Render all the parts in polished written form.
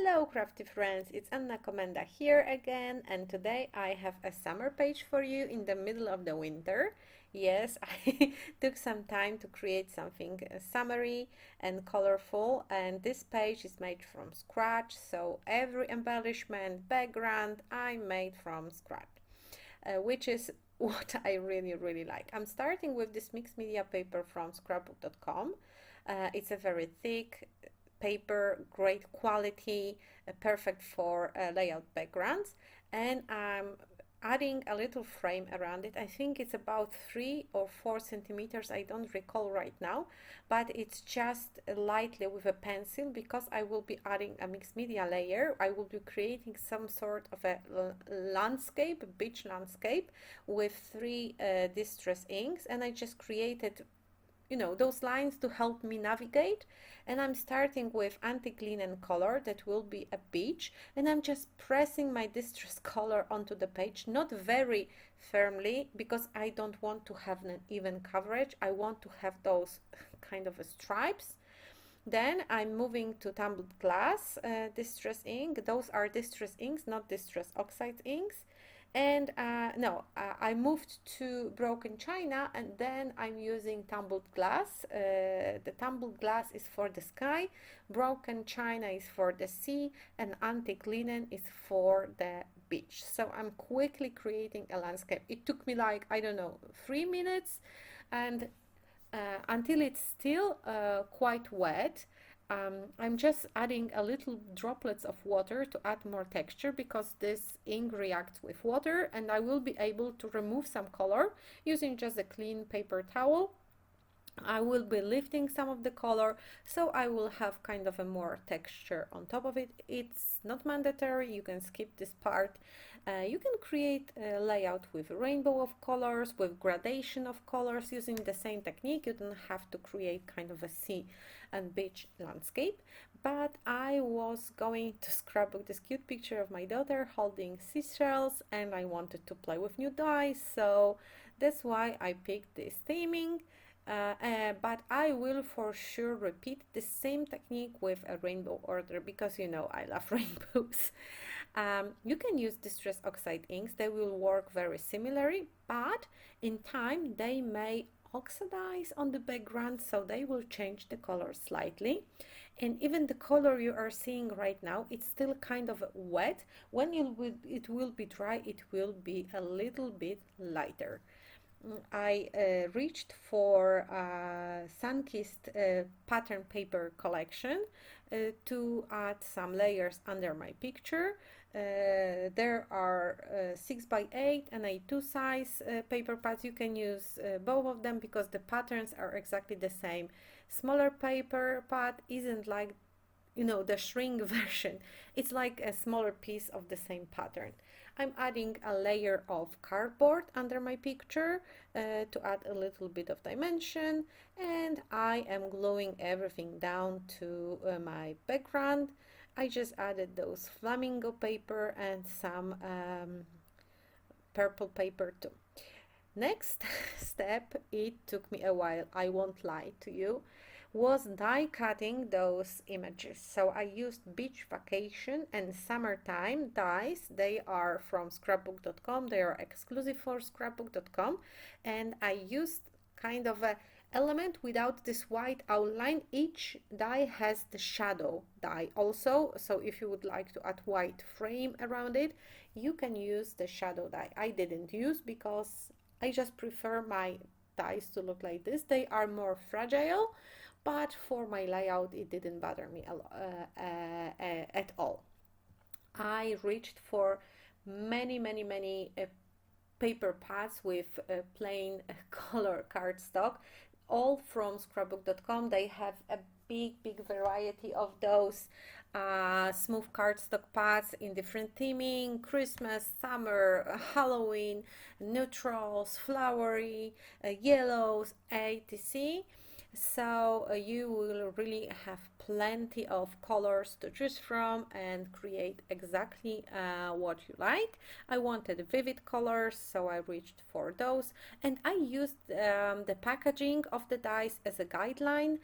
Hello crafty friends, it's Komenda here again, and today I have a summer page for you in the middle of the winter. Yes, I took some time to create something summery and colorful, and this page is made from scratch, so every embellishment, background I made from scratch, which is what I really like. I'm starting with this mixed media paper from scrapbooked.com. It's a very thick paper, great quality, perfect for layout backgrounds, and I'm adding a little frame around it. I think it's about 3 or 4 centimeters, I don't recall right now, but it's just lightly with a pencil because I will be adding a mixed media layer. I will be creating some sort of a landscape, beach landscape with three distress inks, and I just created those lines to help me navigate. And I'm starting with antique linen color that will be a beach, and I'm just pressing my distress color onto the page, not very firmly because I don't want to have an even coverage. I want to have those kind of stripes. Then I'm moving to tumbled glass distress ink. Those are distress inks, not distress oxide inks. And I moved to broken china, and then I'm using tumbled glass. The tumbled glass is for the sky, broken china is for the sea, and antique linen is for the beach. So I'm quickly creating a landscape. It took me like, I don't know, 3 minutes, and until it's still quite wet. I'm just adding a little droplets of water to add more texture because this ink reacts with water, and I will be able to remove some color using just a clean paper towel. I will be lifting some of the color, so I will have kind of a more texture on top of it. It's not mandatory, you can skip this part. You can create a layout with a rainbow of colors, with gradation of colors using the same technique. You don't have to create kind of a sea and beach landscape. But I was going to scrapbook this cute picture of my daughter holding seashells, and I wanted to play with new dies, so that's why I picked this theming. But I will for sure repeat the same technique with a rainbow order because I love rainbows. You can use distress oxide inks, they will work very similarly, but in time they may oxidize on the background, so they will change the color slightly. And even the color you are seeing right now, it's still kind of wet. When it will be dry, it will be a little bit lighter. I reached for sun-kissed pattern paper collection to add some layers under my picture. There are 6x8 and A2 size paper pads. You can use both of them because the patterns are exactly the same. Smaller paper pad isn't like the shrink version. It's like a smaller piece of the same pattern. I'm adding a layer of cardboard under my picture to add a little bit of dimension, and I am gluing everything down to my background. I just added those flamingo paper and some purple paper too. Next step, it took me a while, I won't lie to you, was die cutting those images. So I used beach vacation and summertime dies. They are from scrapbooked.com, they are exclusive for scrapbooked.com, and I used kind of a element without this white outline. Each die has the shadow die also, so if you would like to add white frame around it, you can use the shadow die. I didn't use because I just prefer my dies to look like this. They are more fragile, but for my layout it didn't bother me at all. I reached for many paper pads with plain color cardstock, all from scrapbook.com. They have a big variety of those smooth cardstock pads in different theming: Christmas, summer, Halloween, neutrals, flowery, yellows, etc. So you will really have plenty of colors to choose from and create exactly what you like. I wanted vivid colors, so I reached for those, and I used the packaging of the dies as a guideline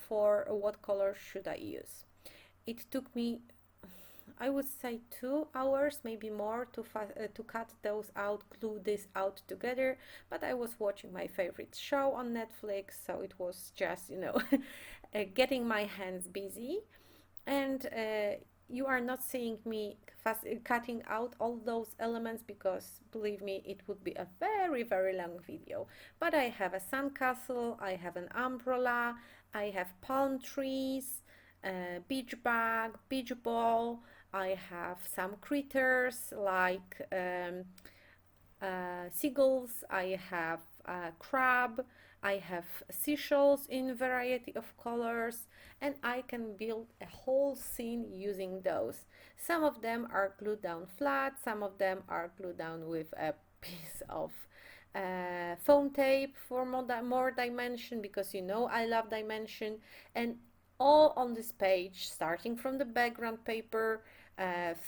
for what color should I use. It took me, I would say, 2 hours, maybe more, to cut those out, glue this out together. But I was watching my favorite show on Netflix, so it was just, getting my hands busy. And you are not seeing me cutting out all those elements because, believe me, it would be a very, very long video. But I have a sandcastle, I have an umbrella, I have palm trees, a beach bag, beach ball. I have some critters like seagulls, I have a crab, I have seashells in variety of colors, and I can build a whole scene using those. Some of them are glued down flat, some of them are glued down with a piece of foam tape for more dimension, because I love dimension. And all on this page, starting from the background paper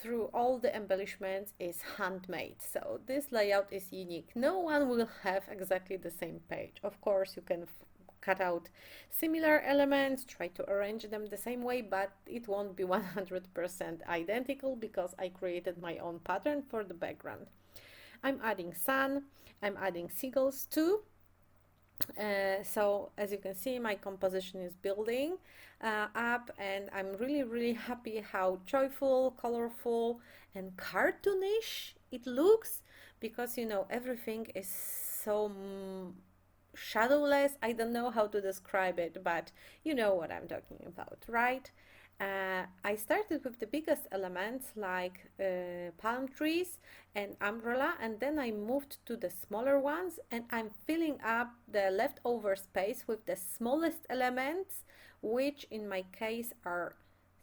through all the embellishments, is handmade. So this layout is unique. No one will have exactly the same page. Of course, you can cut out similar elements, try to arrange them the same way, but it won't be 100% identical because I created my own pattern for the background. I'm adding sun, I'm adding seagulls too. So as you can see, my composition is building up, and I'm really happy how joyful, colorful, and cartoonish it looks, because everything is so shadowless. I don't know how to describe it, but you know what I'm talking about, right? I started with the biggest elements like palm trees and umbrella, and then I moved to the smaller ones, and I'm filling up the leftover space with the smallest elements, which in my case are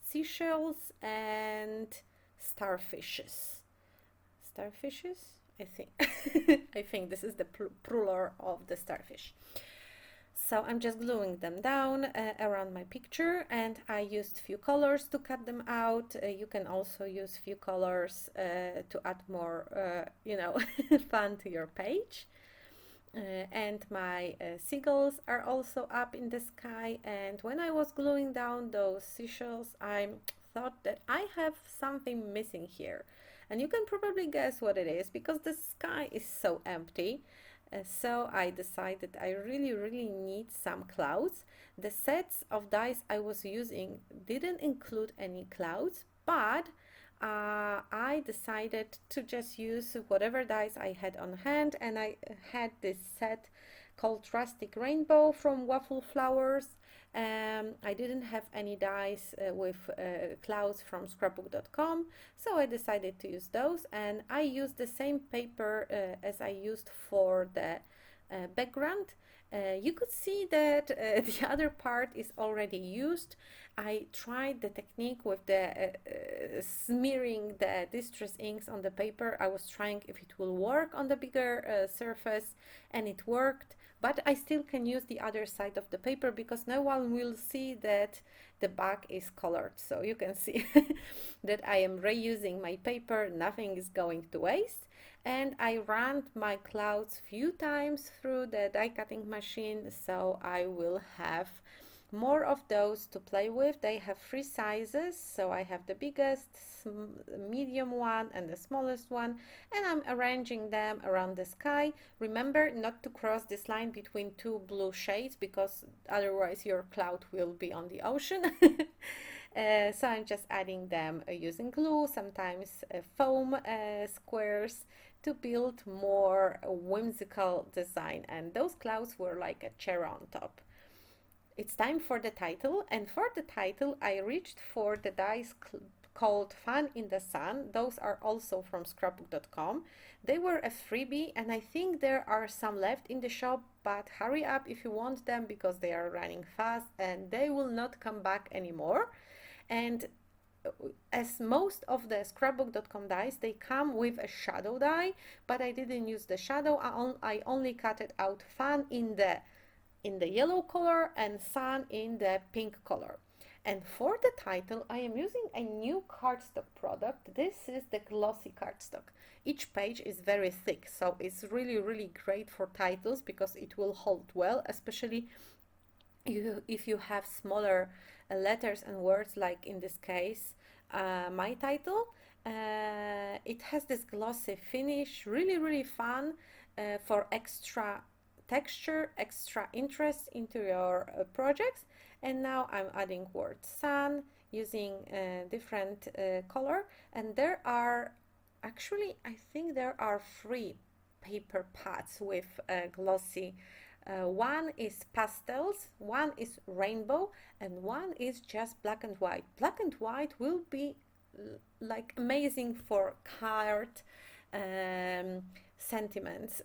seashells and starfishes. Starfishes? I think. I think this is the plural of the starfish. So I'm just gluing them down around my picture, and I used few colors to cut them out. You can also use few colors to add more, fun to your page. And my seagulls are also up in the sky, and when I was gluing down those seashells, I thought that I have something missing here. And you can probably guess what it is, because the sky is so empty. So I decided I really need some clouds. The sets of dies I was using didn't include any clouds, but I decided to just use whatever dies I had on hand, and I had this set called Rustic Rainbow from Waffle Flowers. I didn't have any dies with clouds from scrapbooked.com, so I decided to use those, and I used the same paper as I used for the background. You could see that the other part is already used. I tried the technique with the smearing the distress inks on the paper. I was trying if it will work on the bigger surface, and it worked. But I still can use the other side of the paper, because no one will see that the back is colored. So you can see that I am reusing my paper, nothing is going to waste. And I ran my clouds few times through the die cutting machine, so I will have more of those to play with. They have 3 sizes, so I have the biggest, medium one, and the smallest one, and I'm arranging them around the sky. Remember not to cross this line between 2 blue shades, because otherwise your cloud will be on the ocean. So I'm just adding them using glue, sometimes foam squares, to build more whimsical design. And those clouds were like a cherry on top. It's time for the title, and for the title I reached for the dies called Fun in the Sun. Those are also from scrapbooked.com. They were a freebie, and I think there are some left in the shop, but hurry up if you want them, because they are running fast and they will not come back anymore. And as most of the scrapbook.com dies, they come with a shadow die, but I didn't use the shadow. I only cut it out Fun in the yellow color and Sun in the pink color. And for the title, I am using a new cardstock product. This is the glossy cardstock. Each page is very thick, so it's really great for titles, because it will hold well, especially if you have smaller letters and words, like in this case my title. It has this glossy finish, really fun for extra texture, extra interest into your projects. And now I'm adding word sun using different color, and there are actually, I think there are 3 paper pads with glossy. One is pastels, one is rainbow, and one is just black and white. Black and white will be like amazing for card sentiments.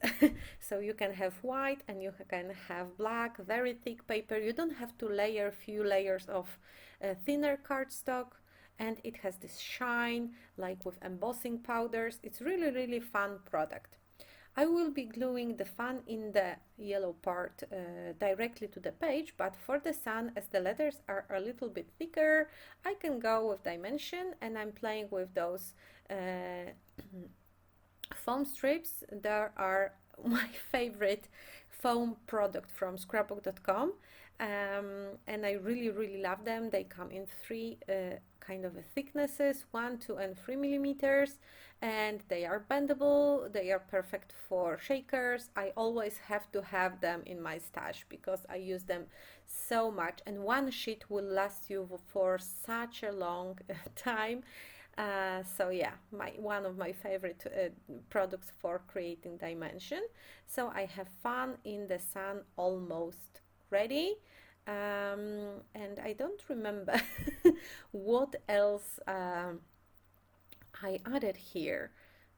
So you can have white and you can have black, very thick paper. You don't have to layer few layers of thinner cardstock, and it has this shine like with embossing powders. It's really fun product. I will be gluing the fan in the yellow part directly to the page, but for the sun, as the letters are a little bit thicker, I can go with dimension, and I'm playing with those foam strips. There are my favorite foam product from scrapbooked.com, and I really love them. They come in 3 kind of thicknesses, 1, 2 and 3 millimeters, and they are bendable. They are perfect for shakers. I always have to have them in my stash because I use them so much, and one sheet will last you for such a long time. So yeah, one of my favorite products for creating dimension. So I have fun in the sun almost ready. And I don't remember what else I added here,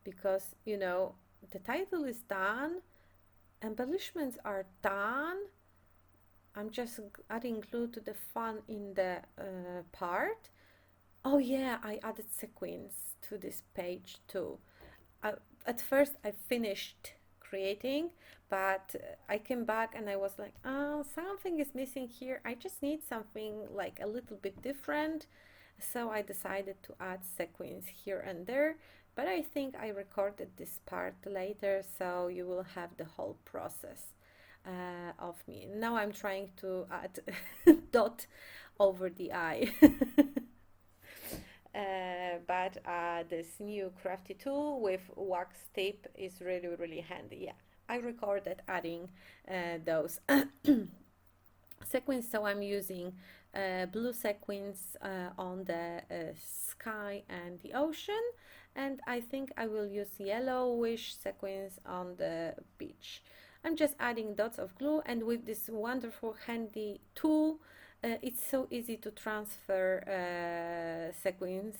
because you know the title is done, embellishments are done. I'm just adding glue to the fun in the part. Oh yeah, I added sequins to this page too. At first I finished creating, but I came back and I was like, oh, something is missing here. I just need something like a little bit different. So I decided to add sequins here and there, but I think I recorded this part later, so you will have the whole process of me. Now I'm trying to add dot over the eye. But this new crafty tool with wax tip is really handy. Yeah, I recorded adding those sequins, so I'm using blue sequins on the sky and the ocean, and I think I will use yellowish sequins on the beach. I'm just adding dots of glue, and with this wonderful handy tool, it's so easy to transfer sequins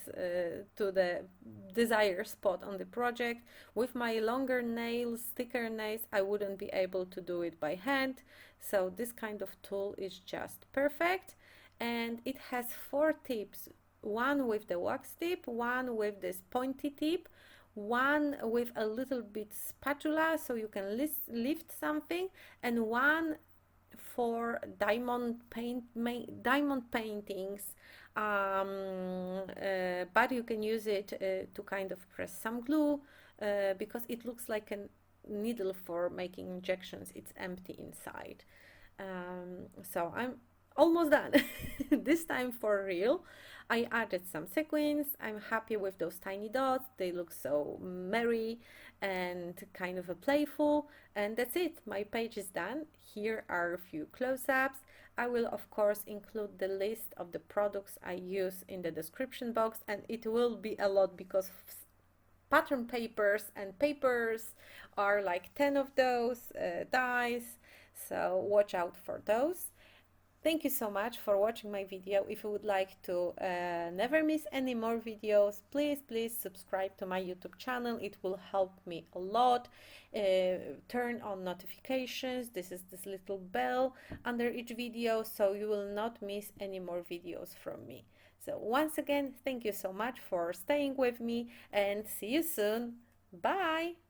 to the desired spot on the project. With my longer nails, thicker nails, I wouldn't be able to do it by hand, so this kind of tool is just perfect. And it has 4 tips, one with the wax tip, one with this pointy tip, one with a little bit spatula so you can lift something, and one for diamond paintings, but you can use it to kind of press some glue because it looks like a needle for making injections. It's empty inside. So I'm almost done. This time for real. I added some sequins. I'm happy with those tiny dots. They look so merry and kind of a playful, and that's it. My page is done. Here are a few close-ups. I will of course include the list of the products I use in the description box, and it will be a lot because pattern papers and papers are like 10 of those dies, so watch out for those. Thank you so much for watching my video. If you would like to never miss any more videos, please subscribe to my YouTube channel. It will help me a lot. Turn on notifications. This is this little bell under each video, so you will not miss any more videos from me. So once again, thank you so much for staying with me, and see you soon. Bye!